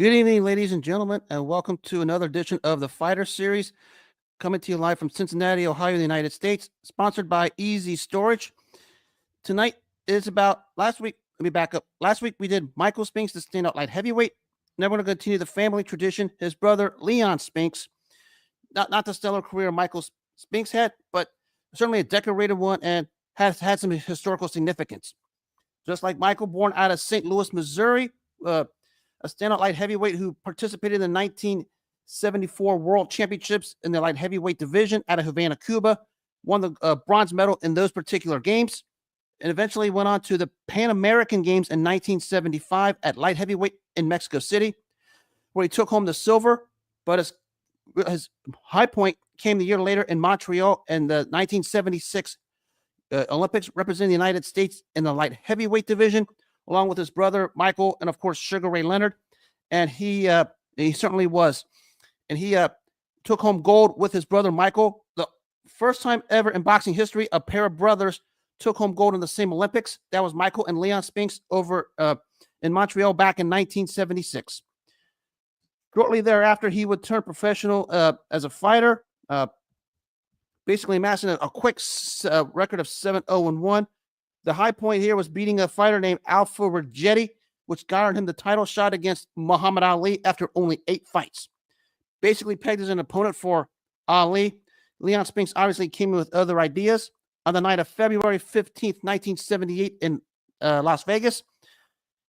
Good evening, ladies and gentlemen, and welcome to another edition of the Fighter Series, coming to you live from Cincinnati, Ohio, the United States, sponsored by Easy Storage. Tonight is about last week. Let me back up. Last week we did Michael Spinks, the standout light heavyweight. Now we're going to continue the family tradition. His brother Leon Spinks, not the stellar career Michael Spinks had, but certainly a decorated one and has had some historical significance. Just like Michael, born out of St. Louis, Missouri, a standout light heavyweight who participated in the 1974 World Championships in the light heavyweight division out of Havana, Cuba, won the bronze medal in those particular games, and eventually went on to the Pan American Games in 1975 at light heavyweight in Mexico City, where he took home the silver, but his high point came the year later in Montreal in the 1976 Olympics, representing the United States in the light heavyweight division, along with his brother Michael and of course Sugar Ray Leonard, and he certainly was, and he took home gold with his brother Michael. The first time ever in boxing history a pair of brothers took home gold in the same Olympics. That was Michael and Leon Spinks over in Montreal back in 1976. Shortly thereafter, he would turn professional as a fighter, basically amassing a quick record of 7-0-1. The high point here was beating a fighter named Alpha Ragetti, which garnered him the title shot against Muhammad Ali after only 8 fights. Basically pegged as an opponent for Ali. Leon Spinks obviously came in with other ideas. On the night of February 15th, 1978 in Las Vegas,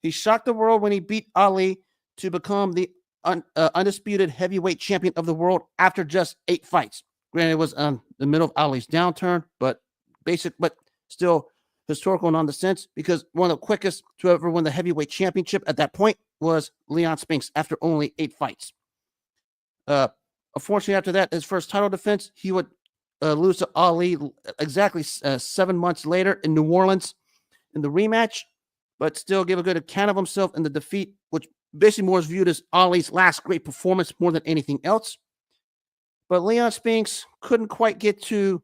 he shocked the world when he beat Ali to become the undisputed heavyweight champion of the world after just 8 fights. Granted, it was the middle of Ali's downturn, but still historical in the sense, because one of the quickest to ever win the heavyweight championship at that point was Leon Spinks after only 8 fights. Unfortunately, after that, his first title defense, he would lose to Ali exactly 7 months later in New Orleans in the rematch, but still give a good account of himself in the defeat, which basically more is viewed as Ali's last great performance more than anything else. But Leon Spinks couldn't quite get to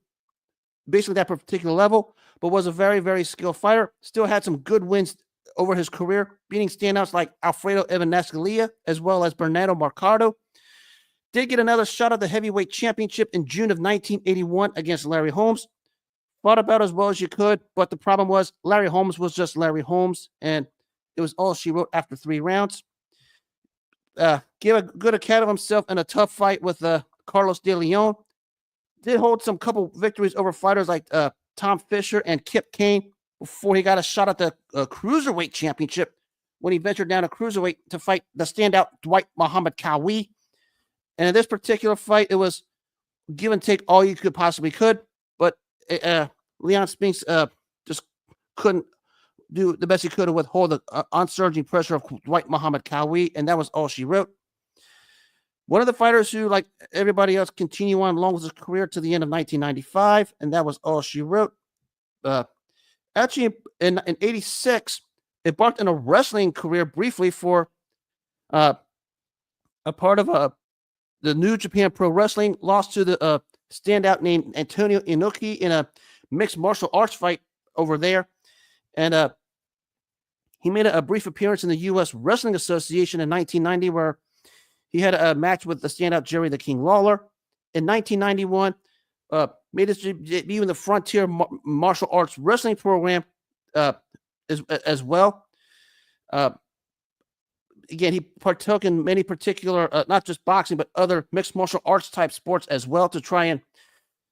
basically that particular level, but was a very, very skilled fighter. Still had some good wins over his career, beating standouts like Alfredo Evanescalia as well as Bernardo Mercado. Did get another shot at the heavyweight championship in June of 1981 against Larry Holmes. Fought about as well as you could, but the problem was Larry Holmes was just Larry Holmes, and it was all she wrote after 3 rounds. Give a good account of himself in a tough fight with Carlos De Leon. Did hold some couple victories over fighters like Tom Fisher and Kip Kane before he got a shot at the cruiserweight championship when he ventured down to cruiserweight to fight the standout Dwight Muhammad Kawi. And in this particular fight, it was give and take all you could possibly could, but Leon Spinks just couldn't do the best he could to withhold the unsurging pressure of Dwight Muhammad Kawi, and that was all she wrote. One of the fighters who, like everybody else, continue on along with his career to the end of 1995, and that was all she wrote. Actually, in 86, embarked on a wrestling career briefly for a part of the New Japan Pro Wrestling, lost to the standout named Antonio Inoki in a mixed martial arts fight over there. And he made a brief appearance in the U.S. Wrestling Association in 1990, where he had a match with the standout Jerry the King Lawler. In 1991, made his debut in the Frontier Martial Arts Wrestling program as well. Again, he partook in many particular, not just boxing, but other mixed martial arts type sports as well to try and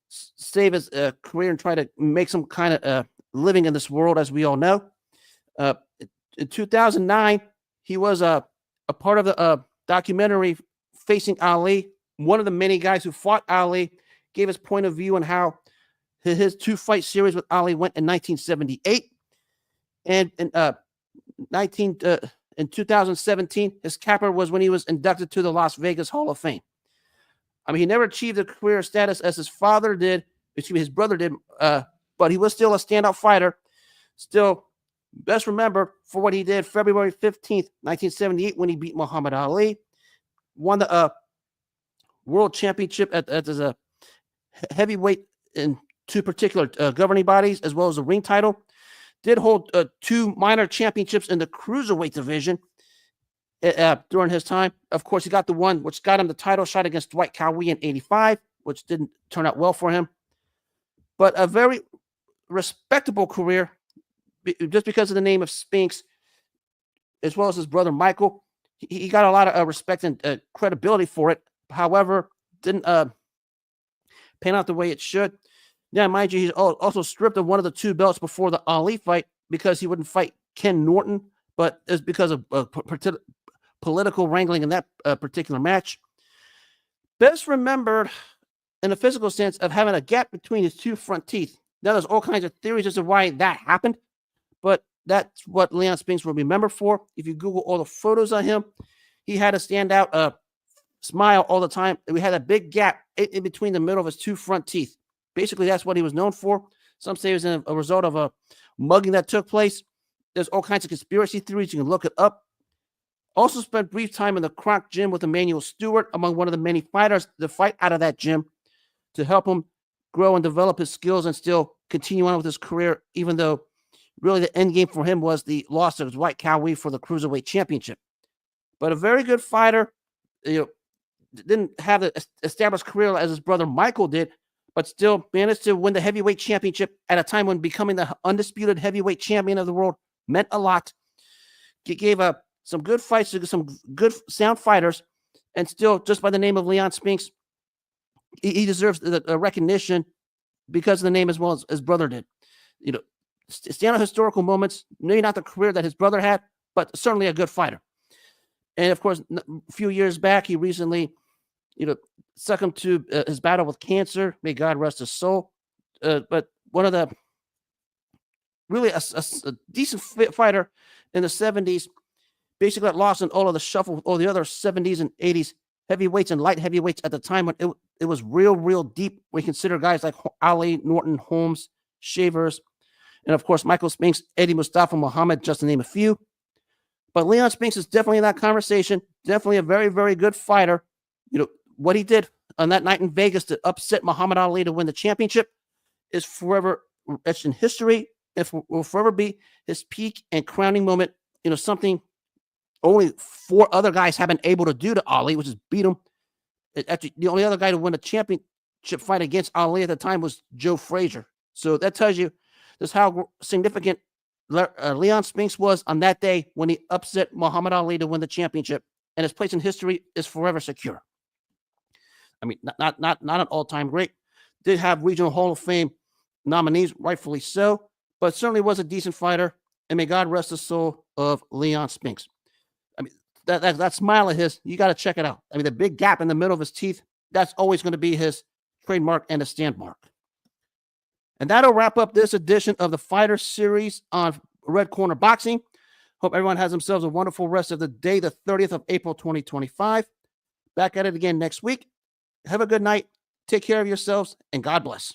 save his career and try to make some kind of living in this world, as we all know. In 2009, he was a part of the documentary Facing Ali. One of the many guys who fought Ali gave his point of view on how his 2-fight series with Ali went in 1978. And in 2017, his capper was when he was inducted to the Las Vegas Hall of Fame. I mean, he never achieved a career status as his father did, his brother did, but he was still a standout fighter. Still, best remember for what he did February 15th, 1978, when he beat Muhammad Ali, won the world championship as a heavyweight in 2 particular governing bodies, as well as a ring title. Did hold 2 minor championships in the cruiserweight division, during his time. Of course, he got the one which got him the title shot against Dwight Cowie in '85, which didn't turn out well for him. But a very respectable career just because of the name of Spinks, as well as his brother Michael. He got a lot of respect and credibility for it. However, didn't pan out the way it should. Now, mind you, he's also stripped of one of the 2 belts before the Ali fight because he wouldn't fight Ken Norton, but it's because of political wrangling in that particular match. Best remembered in a physical sense of having a gap between his 2 front teeth. Now, there's all kinds of theories as to why that happened, but that's what Leon Spinks will be remembered for. If you Google all the photos of him, he had a standout smile all the time. We had a big gap in between the middle of his 2 front teeth. Basically, that's what he was known for. Some say it was a result of a mugging that took place. There's all kinds of conspiracy theories. You can look it up. Also spent brief time in the Croc gym with Emmanuel Stewart, among one of the many fighters to fight out of that gym to help him grow and develop his skills and still continue on with his career, even though really the end game for him was the loss of Dwight Cowie for the Cruiserweight Championship. But a very good fighter, didn't have an established career as his brother Michael did, but still managed to win the heavyweight championship at a time when becoming the undisputed heavyweight champion of the world meant a lot. He gave some good fights to some good sound fighters, and still, just by the name of Leon Spinks, he deserves the recognition because of the name as well as his brother did. Stand on historical moments, maybe not the career that his brother had, but certainly a good fighter. And of course, a few years back, he recently, succumbed to his battle with cancer. May God rest his soul. But one of the really a decent fighter in the 70s, basically got lost in all of the shuffle with all the other 70s and 80s heavyweights and light heavyweights at the time when it was real deep. We consider guys like Ali, Norton, Holmes, Shavers, and of course, Michael Spinks, Eddie Mustafa Muhammad, just to name a few. But Leon Spinks is definitely in that conversation. Definitely a very, very good fighter. What he did on that night in Vegas to upset Muhammad Ali to win the championship is forever etched in history. It will forever be his peak and crowning moment. Something only 4 other guys have been able to do to Ali, which is beat him. Actually, the only other guy to win a championship fight against Ali at the time was Joe Frazier. So that tells you just how significant Leon Spinks was on that day when he upset Muhammad Ali to win the championship, and his place in history is forever secure. I mean, not an all-time great. Did have regional Hall of Fame nominees, rightfully so, but certainly was a decent fighter, and may God rest the soul of Leon Spinks. I mean, that smile of his, you got to check it out. I mean, the big gap in the middle of his teeth, that's always going to be his trademark and a standmark. And that'll wrap up this edition of the Fighter Series on Red Corner Boxing. Hope everyone has themselves a wonderful rest of the day, the 30th of April, 2025. Back at it again next week. Have a good night. Take care of yourselves, and God bless.